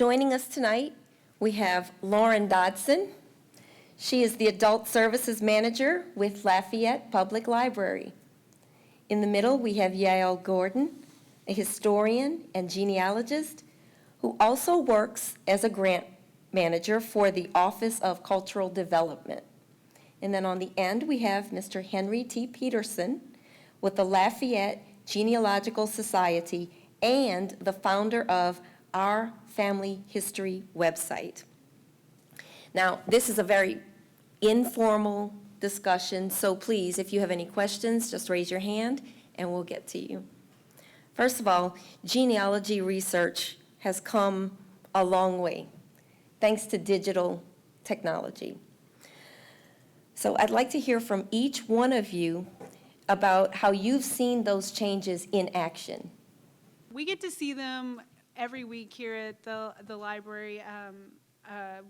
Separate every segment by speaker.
Speaker 1: Joining us tonight, we have Lauren Dodson. She is the Adult Services Manager with Lafayette Public Library. In the middle, we have Yael Gordon, a historian and genealogist who also works as a grant manager for the Office of Cultural Development. And then on the end, we have Mr. Henry T. Peterson with the Lafayette Genealogical Society and the founder of Our Family History website. Now, this is a very informal discussion, so please, if you have any questions, just raise your hand and we'll get to you. First of all, genealogy research has come a long way, thanks to digital technology. So I'd like to hear from each one of you about how you've seen those changes in action.
Speaker 2: We get to see them every week here at the library.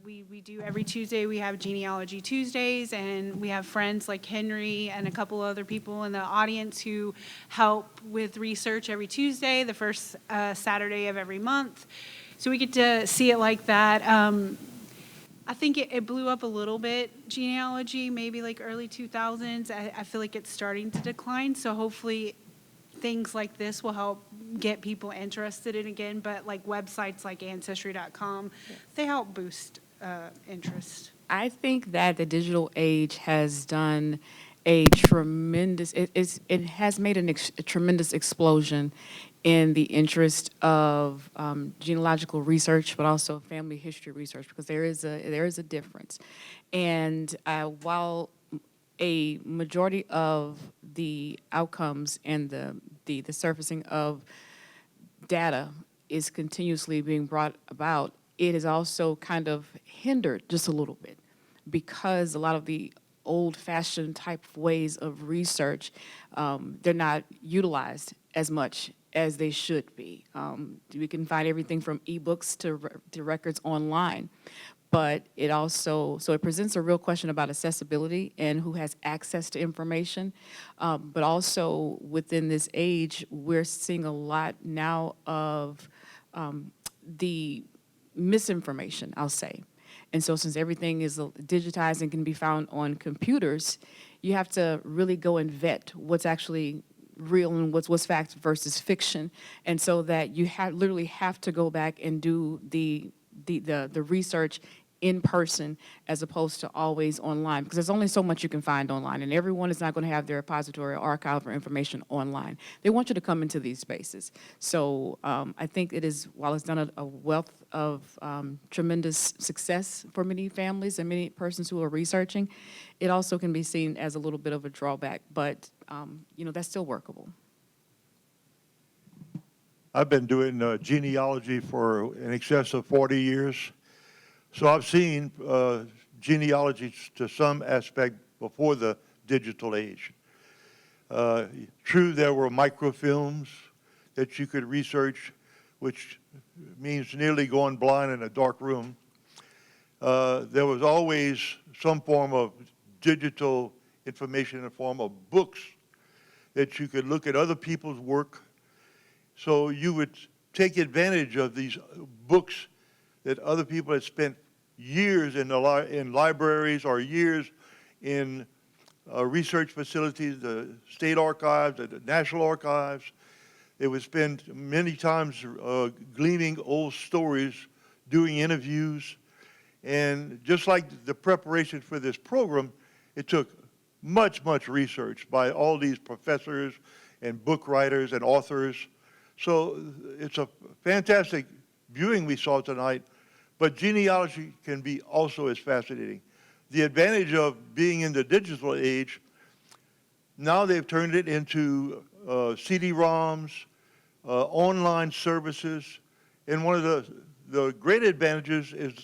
Speaker 2: We do every Tuesday, we have Genealogy Tuesdays, and we have friends like Henry and a couple other people in the audience who help with research every Tuesday, the first Saturday of every month. So we get to see it like that. I think it blew up a little bit, genealogy, maybe like early 2000s. I feel like it's starting to decline, so hopefully things like this will help get people interested in again, but like websites like Ancestry.com, they help boost interest.
Speaker 3: I think that the digital age has done a tremendous, it has made a tremendous explosion in the interest of genealogical research, but also family history research, because there is a difference. And while a majority of the outcomes and the surfacing of data is continuously being brought about, it is also kind of hindered just a little bit because a lot of the old-fashioned type of ways of research, they're not utilized as much as they should be. We can find everything from ebooks to records online. But it also, so it presents a real question about accessibility and who has access to information. But also within this age, we're seeing a lot now of the misinformation, I'll say. And so since everything is digitized and can be found on computers, you have to really go and vet what's actually real and what's fact versus fiction. And so that you literally have to go back and do the research in person as opposed to always online, because there's only so much you can find online, and everyone is not going to have their repository or archive or information online. They want you to come into these spaces. So I think it is, while it's done a wealth of tremendous success for many families and many persons who are researching, it also can be seen as a little bit of a drawback, but that's still workable.
Speaker 4: I've been doing genealogy for in excess of 40 years. So I've seen genealogy to some aspect before the digital age. True, there were microfilms that you could research, which means nearly going blind in a dark room. There was always some form of digital information in the form of books that you could look at other people's work. So you would take advantage of these books that other people had spent years in libraries or years in research facilities, the state archives, the national archives. They would spend many times gleaning old stories, doing interviews. And just like the preparation for this program, it took much, much research by all these professors and book writers and authors. So it's a fantastic viewing we saw tonight, but genealogy can be also as fascinating. The advantage of being in the digital age, now they've turned it into CD-ROMs, online services, and one of the great advantages is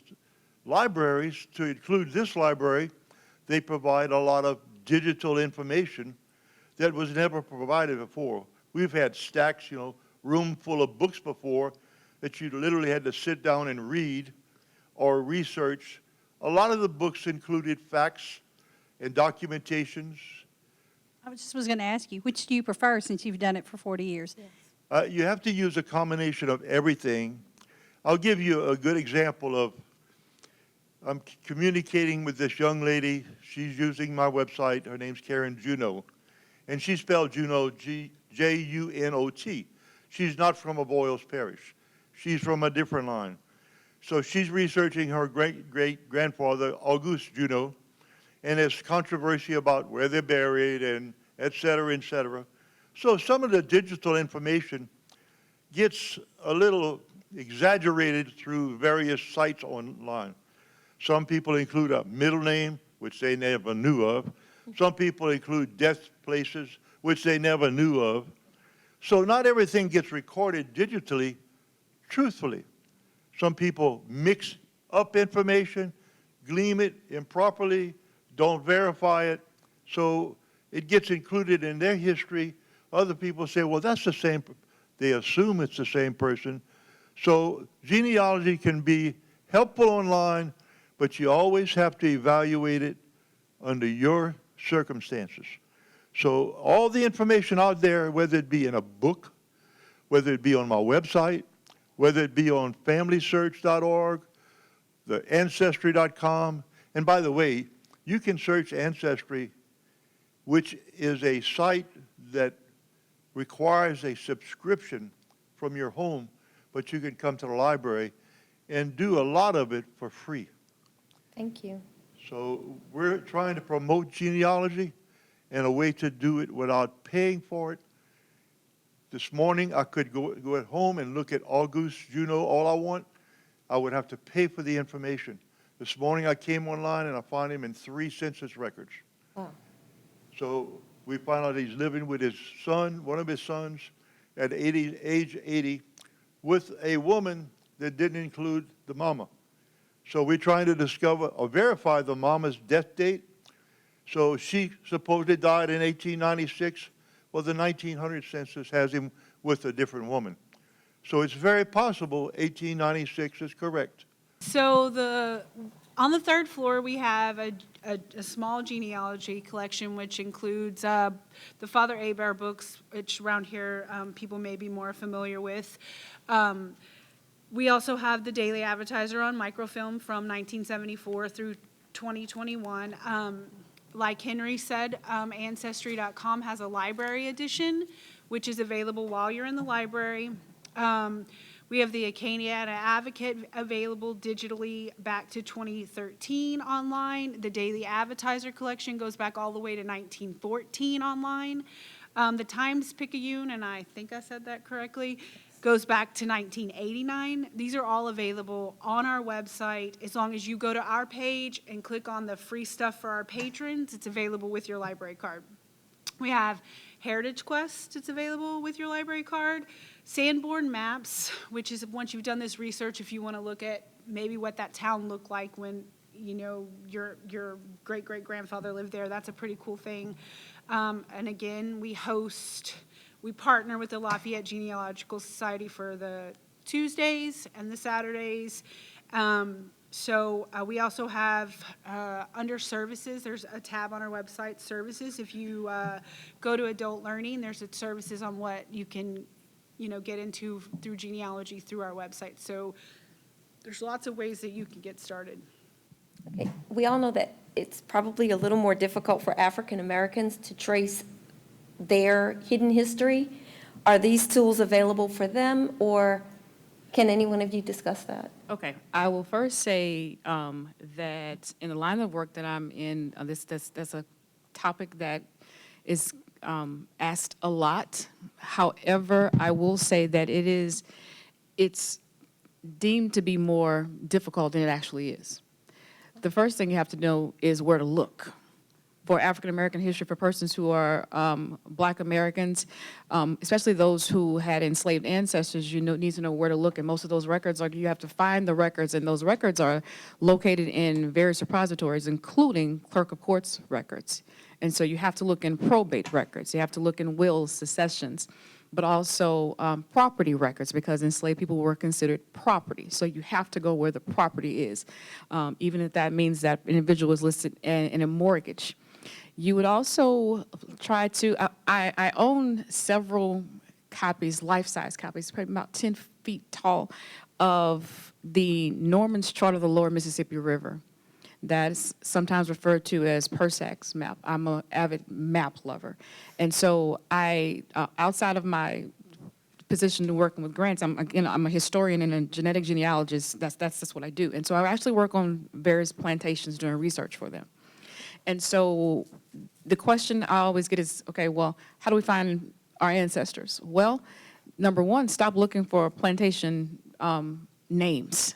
Speaker 4: libraries, to include this library, they provide a lot of digital information that was never provided before. We've had stacks, room full of books before that you literally had to sit down and read or research. A lot of the books included facts and documentations.
Speaker 5: I was going to ask you, which do you prefer since you've done it for 40 years?
Speaker 4: You have to use a combination of everything. I'll give you a good example of, I'm communicating with this young lady. She's using my website. Her name's Karen Juno, and she spelled Juno Junot. She's not from a Boyles Parish. She's from a different line. So she's researching her great-great-grandfather, Auguste Juno, and there's controversy about where they're buried and et cetera, et cetera. So some of the digital information gets a little exaggerated through various sites online. Some people include a middle name, which they never knew of. Some people include death places, which they never knew of. So not everything gets recorded digitally, truthfully. Some people mix up information, glean it improperly, don't verify it, so it gets included in their history. Other people say, well, that's the same, they assume it's the same person. So genealogy can be helpful online, but you always have to evaluate it under your circumstances. So all the information out there, whether it be in a book, whether it be on my website, whether it be on familysearch.org, the ancestry.com, and by the way, you can search Ancestry, which is a site that requires a subscription from your home, but you can come to the library and do a lot of it for free.
Speaker 1: Thank you.
Speaker 4: So we're trying to promote genealogy and a way to do it without paying for it. This morning, I could go at home and look at Auguste Juno all I want. I would have to pay for the information. This morning, I came online and I found him in 3 census records.
Speaker 1: Wow.
Speaker 4: So we found out he's living with his son, one of his sons, at age 80, with a woman that didn't include the mama. So we're trying to discover or verify the mama's death date. So she supposedly died in 1896. Well, the 1900 census has him with a different woman. So it's very possible 1896 is correct.
Speaker 2: So on the third floor, we have a small genealogy collection, which includes the Father Abear books, which around here people may be more familiar with. We also have the Daily Advertiser on microfilm from 1974 through 2021. Like Henry said, Ancestry.com has a library edition, which is available while you're in the library. We have the Acadiana Advocate available digitally back to 2013 online. The Daily Advertiser collection goes back all the way to 1914 online. The Times-Picayune, and I think I said that correctly, goes back to 1989. These are all available on our website. As long as you go to our page and click on the free stuff for our patrons, it's available with your library card. We have Heritage Quest, it's available with your library card. Sanborn Maps, which is once you've done this research, if you want to look at maybe what that town looked like when your great-great-grandfather lived there, that's a pretty cool thing. And again, we partner with the Lafayette Genealogical Society for the Tuesdays and the Saturdays. So we also have, under services, there's a tab on our website, services. If you go to adult learning, there's services on what you can, get into through genealogy through our website. So there's lots of ways that you can get started.
Speaker 1: Okay. We all know that it's probably a little more difficult for African Americans to trace their hidden history. Are these tools available for them, or can any one of you discuss that?
Speaker 3: Okay, I will first say that in the line of work that I'm in, that's a topic that is asked a lot. However, I will say that it's deemed to be more difficult than it actually is. The first thing you have to know is where to look. For African American history, for persons who are Black Americans, especially those who had enslaved ancestors, need to know where to look. And most of those records you have to find the records, and those records are located in various repositories, including clerk of courts records. And so you have to look in probate records, you have to look in wills, successions, but also property records, because enslaved people were considered property. So you have to go where the property is, even if that means that individual is listed in a mortgage. You would also try to, I own several copies, life-size copies, probably about 10 feet tall, of the Norman's Chart of the Lower Mississippi River. That is sometimes referred to as Persac's map. I'm an avid map lover. And so I, outside of my position to working with grants, I'm a historian and a genetic genealogist. That's what I do. And so I actually work on various plantations doing research for them. And so the question I always get is, okay, well, how do we find our ancestors? Well, number one, stop looking for plantation names.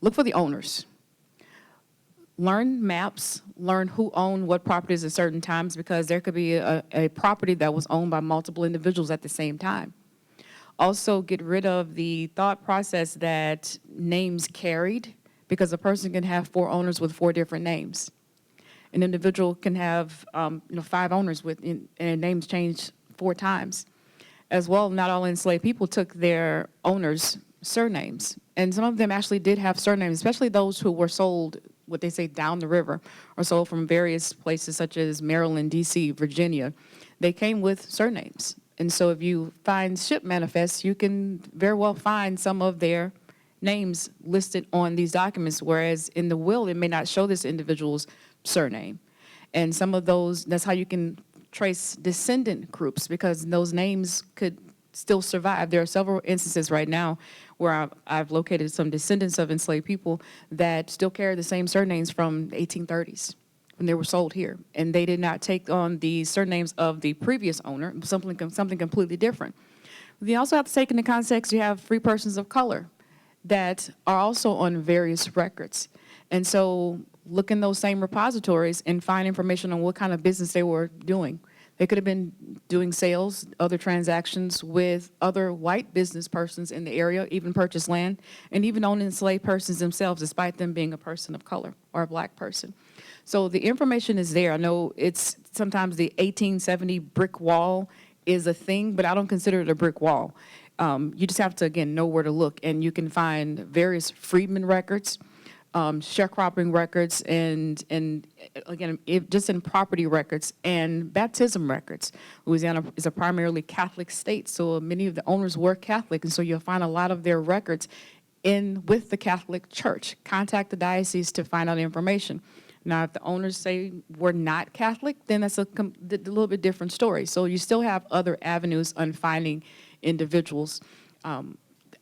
Speaker 3: Look for the owners. Learn maps, learn who owned what properties at certain times, because there could be a property that was owned by multiple individuals at the same time. Also, get rid of the thought process that names carried, because a person can have 4 owners with 4 different names. An individual can have 5 owners and names changed 4 times. As well, not all enslaved people took their owners' surnames, and some of them actually did have surnames, especially those who were sold, what they say, down the river, or sold from various places such as Maryland, D.C., Virginia. They came with surnames. And so if you find ship manifests, you can very well find some of their names listed on these documents, whereas in the will, it may not show this individual's surname. And some of those, that's how you can trace descendant groups, because those names could still survive. There are several instances right now where I've located some descendants of enslaved people that still carry the same surnames from the 1830s when they were sold here. And they did not take on the surnames of the previous owner, something completely different. We also have to take into context, you have free persons of color that are also on various records. And so look in those same repositories and find information on what kind of business they were doing. They could have been doing sales, other transactions with other white business persons in the area, even purchased land, and even own enslaved persons themselves, despite them being a person of color or a black person. So the information is there. I know it's sometimes the 1870 brick wall is a thing, but I don't consider it a brick wall. You just have to, again, know where to look, and you can find various freedmen records, sharecropping records, and again, just in property records and baptism records. Louisiana is a primarily Catholic state, so many of the owners were Catholic, and so you'll find a lot of their records with the Catholic Church. Contact the diocese to find out information. Now, if the owners say we're not Catholic, then that's a little bit different story. So you still have other avenues on finding individuals.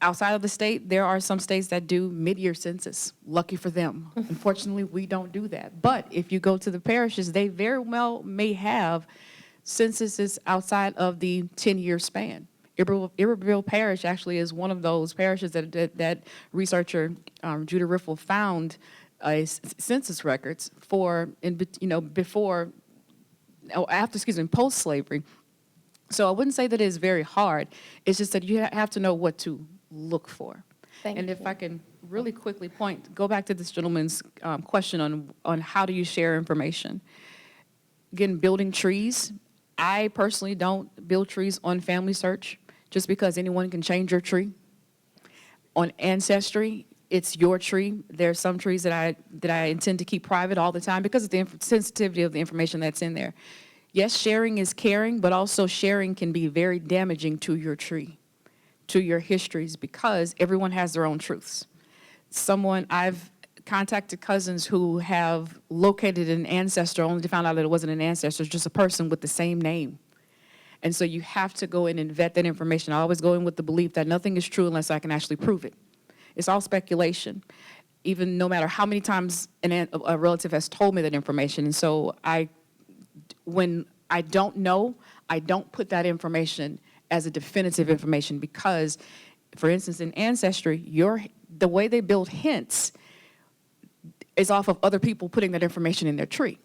Speaker 3: Outside of the state, there are some states that do mid-year census. Lucky for them. Unfortunately, we don't do that. But if you go to the parishes, they very well may have censuses outside of the 10-year span. Iberville Parish actually is one of those parishes that researcher Judah Riffle found census records for, post-slavery. So I wouldn't say that it is very hard. It's just that you have to know what to look for.
Speaker 1: Thank
Speaker 3: If
Speaker 1: you.
Speaker 3: I can really quickly go back to this gentleman's question on how do you share information. Again, building trees. I personally don't build trees on Family Search just because anyone can change your tree. On Ancestry, it's your tree. There are some trees that I intend to keep private all the time because of the sensitivity of the information that's in there. Yes, sharing is caring, but also sharing can be very damaging to your tree, to your histories, because everyone has their own truths. I've contacted cousins who have located an ancestor only to find out that it wasn't an ancestor, it's just a person with the same name. And so you have to go in and vet that information. I always go in with the belief that nothing is true unless I can actually prove it. It's all speculation, even no matter how many times a relative has told me that information. And so when I don't know, I don't put that information as a definitive information because, for instance, in Ancestry, the way they build hints is off of other people putting that information in their tree.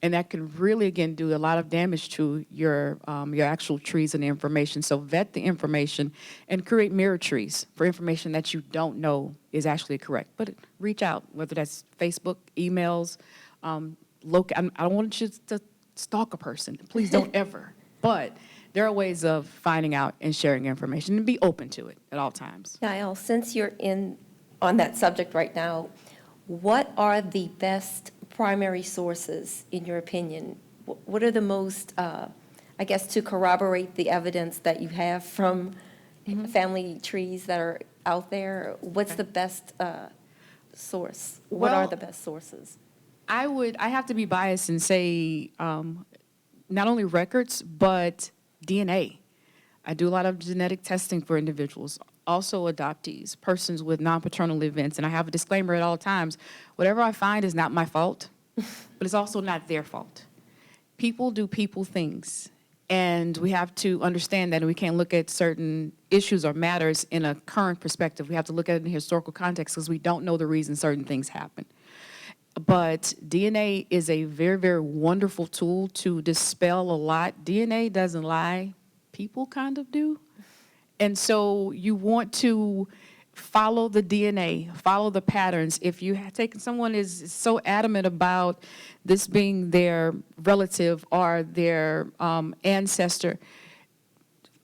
Speaker 3: And that can really, again, do a lot of damage to your actual trees and the information. So vet the information and create mirror trees for information that you don't know is actually correct. But reach out, whether that's Facebook, emails, I don't want you to stalk a person. Please don't ever. But there are ways of finding out and sharing information, and be open to it at all times.
Speaker 1: Niall, since you're on that subject right now, what are the best primary sources, in your opinion? What are the most, to corroborate the evidence that you have from family trees that are out there? What's the best source? What are
Speaker 3: Well,
Speaker 1: the best sources?
Speaker 3: I have to be biased and say not only records, but DNA. I do a lot of genetic testing for individuals, also adoptees, persons with non-paternal events, and I have a disclaimer at all times. Whatever I find is not my fault, but it's also not their fault. People do people things, and we have to understand that we can't look at certain issues or matters in a current perspective. We have to look at it in historical context because we don't know the reason certain things happen. But DNA is a very, very wonderful tool to dispel a lot. DNA doesn't lie, people kind of do. And so you want to follow the DNA, follow the patterns. If you have taken someone is so adamant about this being their relative or their ancestor,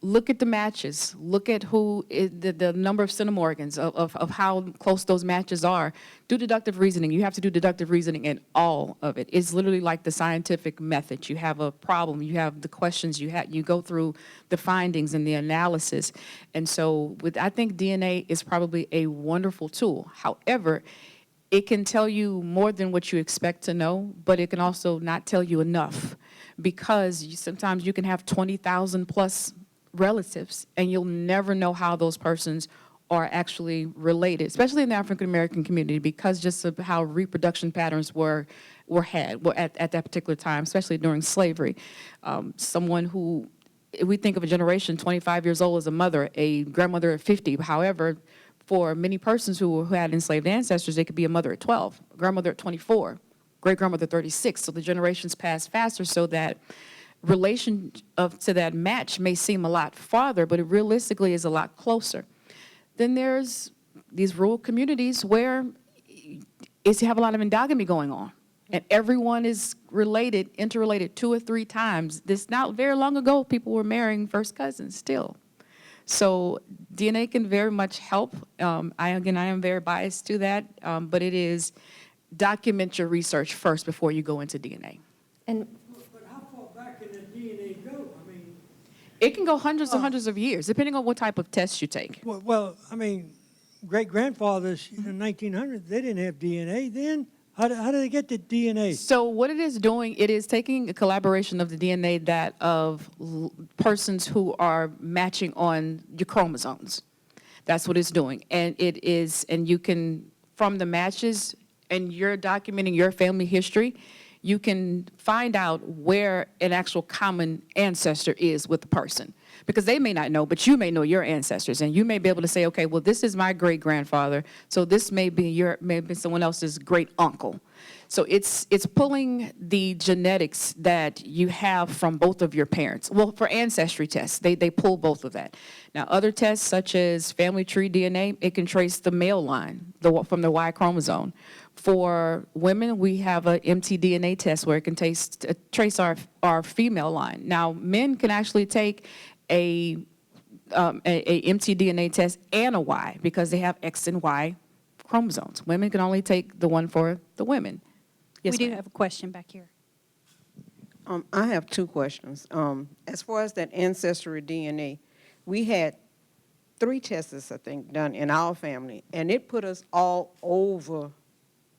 Speaker 3: look at the matches. Look at the number of centimorgans of how close those matches are. Do deductive reasoning. You have to do deductive reasoning in all of it. It's literally like the scientific method. You have a problem. You have the questions. You go through the findings and the analysis. And so I think DNA is probably a wonderful tool. However, it can tell you more than what you expect to know, but it can also not tell you enough because sometimes you can have 20,000 plus relatives, and you'll never know how those persons are actually related, especially in the African American community, because just of how reproduction patterns were at that particular time, especially during slavery. Someone who, we think of a generation 25 years old as a mother, a grandmother at 50. However, for many persons who had enslaved ancestors, they could be a mother at 12, a grandmother at 24, great-grandmother at 36. So the generations pass faster so that relation to that match may seem a lot farther, but it realistically is a lot closer. Then there's these rural communities where you have a lot of endogamy going on, and everyone is interrelated 2 or 3 times. This not very long ago, people were marrying first cousins still. So DNA can very much help. I am very biased to that, but it is document your research first before you go into DNA.
Speaker 1: And
Speaker 6: But how far back can the DNA go? I mean,
Speaker 3: It can go hundreds and hundreds of years, depending on what type of test you take.
Speaker 6: well, I mean, great-grandfathers in the 1900s, they didn't have DNA then. How did they get the DNA?
Speaker 3: So what it is doing, it is taking a collaboration of the DNA of persons who are matching on your chromosomes. That's what it's doing. And you can, from the matches, and you're documenting your family history, you can find out where an actual common ancestor is with the person. Because they may not know, but you may know your ancestors, and you may be able to say, okay, well, this is my great-grandfather, so this may be someone else's great-uncle. So it's pulling the genetics that you have from both of your parents. Well, for ancestry tests, they pull both of that. Now, other tests, such as family tree DNA, it can trace the male line from the Y chromosome. For women, we have a mtDNA test where it can trace our female line. Now, men can actually take a mtDNA test and a Y because they have X and Y chromosomes. Women can only take the one for the women. Yes,
Speaker 5: We do
Speaker 3: ma'am.
Speaker 5: have a question back here.
Speaker 7: I have 2 questions. As far as that ancestry DNA, we had 3 tests, I think, done in our family, and it put us all over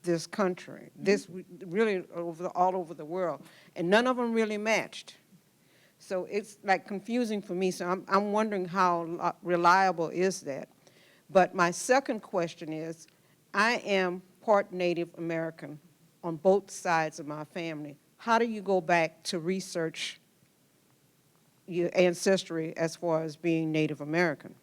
Speaker 7: this country, really all over the world, and none of them really matched. So it's like confusing for me. So I'm wondering how reliable is that? But my second question is, I am part Native American on both sides of my family. How do you go back to research your ancestry as far as being Native American?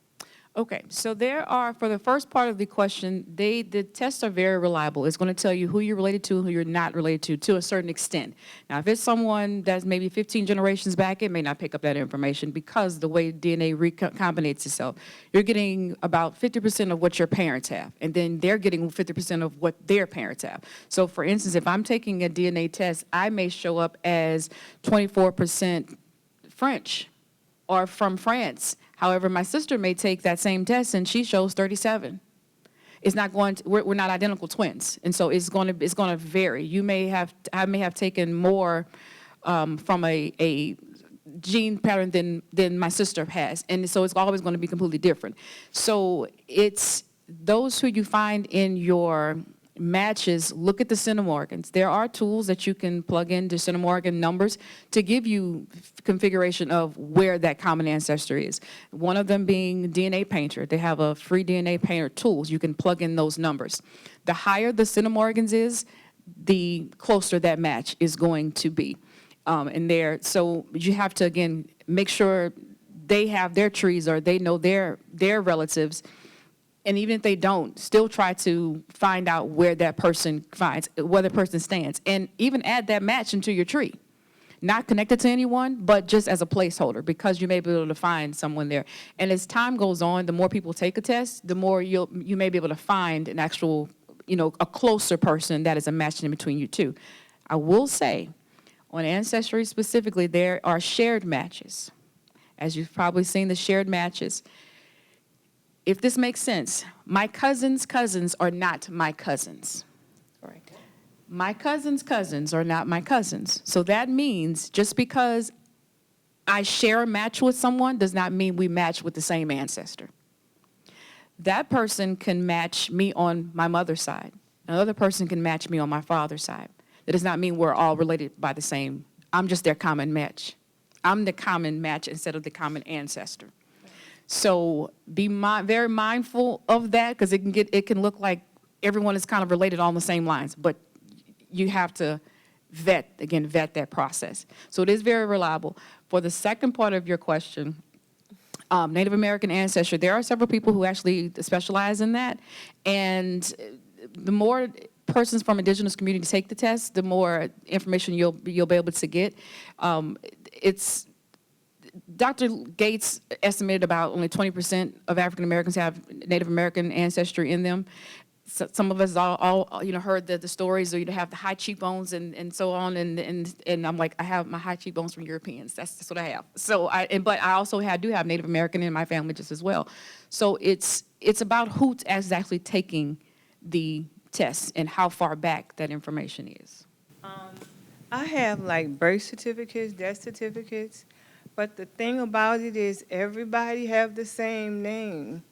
Speaker 3: Okay, so there are, for the first part of the question, the tests are very reliable. It's going to tell you who you're related to and who you're not related to a certain extent. Now, if it's someone that's maybe 15 generations back, it may not pick up that information because the way DNA recombinates itself. You're getting about 50% of what your parents have, and then they're getting 50% of what their parents have. So, for instance, if I'm taking a DNA test, I may show up as 24% French or from France. However, my sister may take that same test and she shows 37. It's not going to, we're not identical twins, and so it's going to vary. I may have taken more from a gene pattern than my sister has. And so it's always going to be completely different. So it's those who you find in your matches, look at the centimorgans. There are tools that you can plug into centimorgan numbers to give you configuration of where that common ancestor is. One of them being DNA Painter. They have a free DNA Painter tools. You can plug in those numbers. The higher the centimorgans is, the closer that match is going to be. So you have to, again, make sure they have their trees or they know their relatives. And even if they don't, still try to find out where that person stands. And even add that match into your tree. Not connected to anyone, but just as a placeholder, because you may be able to find someone there. And as time goes on, the more people take a test, the more you may be able to find an actual, a closer person that is a match in between you two. I will say, on Ancestry specifically, there are shared matches. As you've probably seen the shared matches. If this makes sense, my cousin's cousins are not my cousins.
Speaker 1: Right.
Speaker 3: My cousin's cousins are not my cousins. So that means just because I share a match with someone does not mean we match with the same ancestor. That person can match me on my mother's side. Another person can match me on my father's side. That does not mean we're all related by the same. I'm just their common match. I'm the common match instead of the common ancestor. So be very mindful of that, because it can look like everyone is kind of related on the same lines, but you have to vet that process. So it is very reliable. For the second part of your question, Native American ancestry, there are several people who actually specialize in that, and the more persons from indigenous communities take the test, the more information you'll be able to get. Dr. Gates estimated about only 20% of African Americans have Native American ancestry in them. So some of us all heard the stories, or have the high cheekbones and so on, and I'm like, I have my high cheekbones from Europeans. That's what I have. So but I also do have Native American in my family just as well. So it's about who is actually taking the test and how far back that information is.
Speaker 8: I have like birth certificates, death certificates, but the thing about it is everybody have the same name.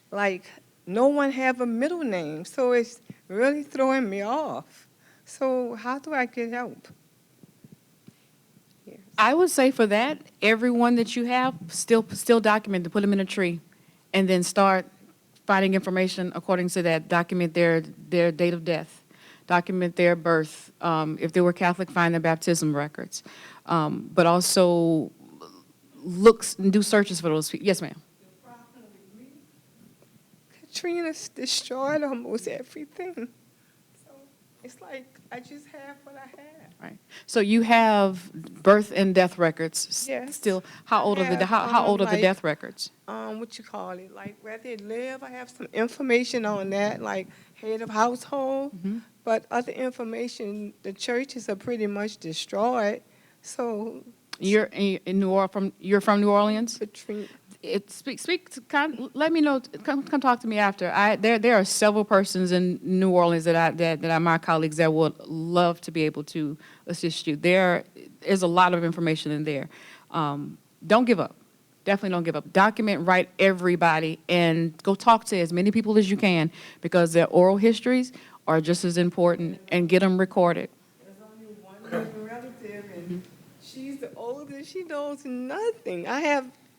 Speaker 8: Like, no one have a middle name, so it's really throwing me off. So how do I get help? Yes.
Speaker 3: I would say for that, everyone that you have, still document, to put them in a tree, and then start finding information according to that. Document their date of death, document their birth. If they were Catholic, find their baptism records, but also look and do searches for those people. Yes, ma'am.
Speaker 8: The problem with me, Katrina destroyed almost everything. So it's like I just have what I have.
Speaker 3: Right. So you have birth and death records.
Speaker 8: Yes.
Speaker 3: Still, how old are the death records?
Speaker 8: What you call it? Like where they live. I have some information on that, like head of household.
Speaker 3: Mm-hmm.
Speaker 8: But other information, the churches are pretty much destroyed. So
Speaker 3: You're in New Orleans. You're from New Orleans.
Speaker 8: Katrina.
Speaker 3: Let me know. Come talk to me after. There are several persons in New Orleans that are my colleagues that would love to be able to assist you. There is a lot of information in there. Don't give up. Definitely don't give up. Document, write everybody, and go talk to as many people as you can, because their oral histories are just as important, and get them recorded.
Speaker 8: There's only one living relative, and she's the oldest. She knows nothing.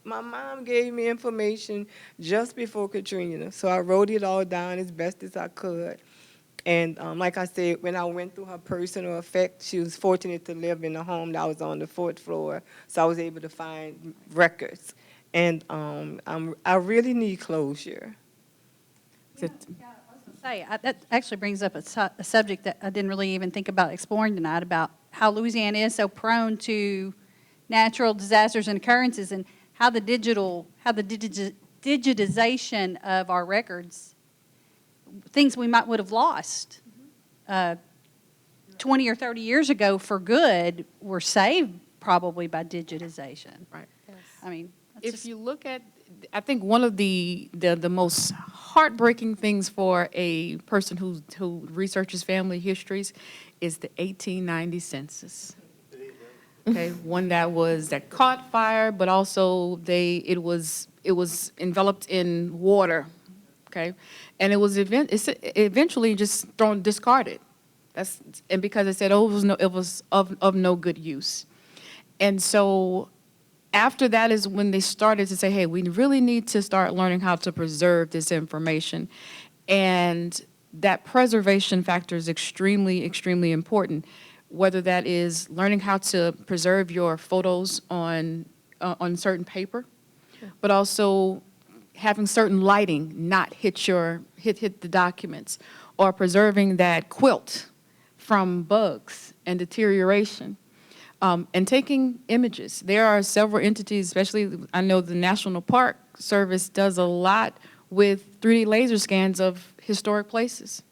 Speaker 8: My mom gave me information just before Katrina, so I wrote it all down as best as I could. And like I said, when I went through her personal effects, she was fortunate to live in a home that was on the 4th floor, so I was able to find records. And I really need closure.
Speaker 5: That actually brings up a subject that I didn't really even think about exploring tonight, about how Louisiana is so prone to natural disasters and occurrences, and how the digitization of our records, things we would have lost 20 or 30 years ago for good, were saved probably by digitization.
Speaker 3: Right.
Speaker 1: Yes.
Speaker 5: I mean,
Speaker 3: If you look at, I think one of the most heartbreaking things for a person who researches family histories is the 1890 census. okay? One that caught fire, but also it was enveloped in water, okay? And it's eventually just discarded. And because it said, oh, it was of no good use. And so after that is when they started to say, hey, we really need to start learning how to preserve this information. And that preservation factor is extremely, extremely important, whether that is learning how to preserve your photos on certain paper, but also having certain lighting not hit the documents, or preserving that quilt from bugs and deterioration. And taking images. There are several entities, especially I know the National Park Service does a lot with 3D laser scans of historic places.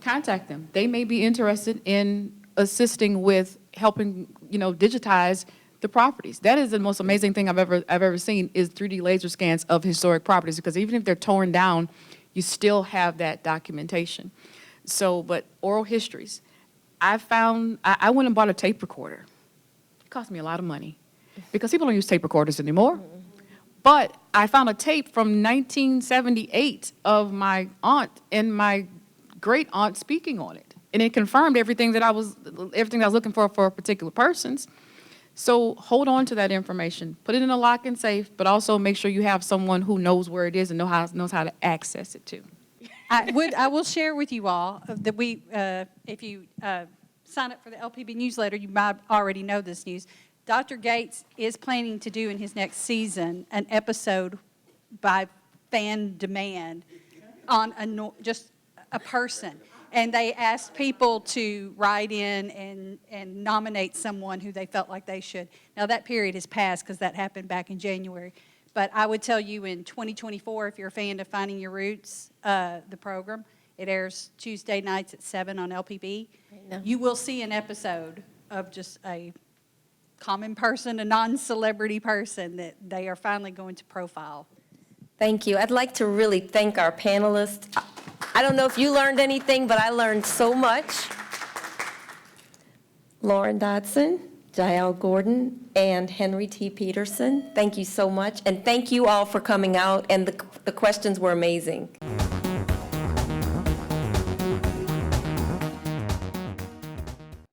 Speaker 3: Contact them. They may be interested in assisting with helping, digitize the properties. That is the most amazing thing I've ever seen, is 3D laser scans of historic properties, because even if they're torn down, you still have that documentation. So, but oral histories. I went and bought a tape recorder. It cost me a lot of money because people don't use tape recorders anymore. But I found a tape from 1978 of my aunt and my great aunt speaking on it. And it confirmed everything that I was looking for a particular person's. So hold on to that information. Put it in a lock and safe, but also make sure you have someone who knows where it is and knows how to access it too.
Speaker 5: I will share with you all that if you sign up for the LPB newsletter, you might already know this news. Dr. Gates is planning to do in his next season an episode by fan demand on just a person. And they asked people to write in and nominate someone who they felt like they should. Now, that period has passed because that happened back in January. But I would tell you in 2024, if you're a fan of Finding Your Roots, the program, it airs Tuesday nights at 7 on LPB. You will see an episode of just a common person, a non-celebrity person that they are finally going to profile.
Speaker 1: Thank you. I'd like to really thank our panelists. I don't know if you learned anything, but I learned so much. Lauren Dodson, Jael Gordon, and Henry T. Peterson, thank you so much. And thank you all for coming out, and the questions were amazing.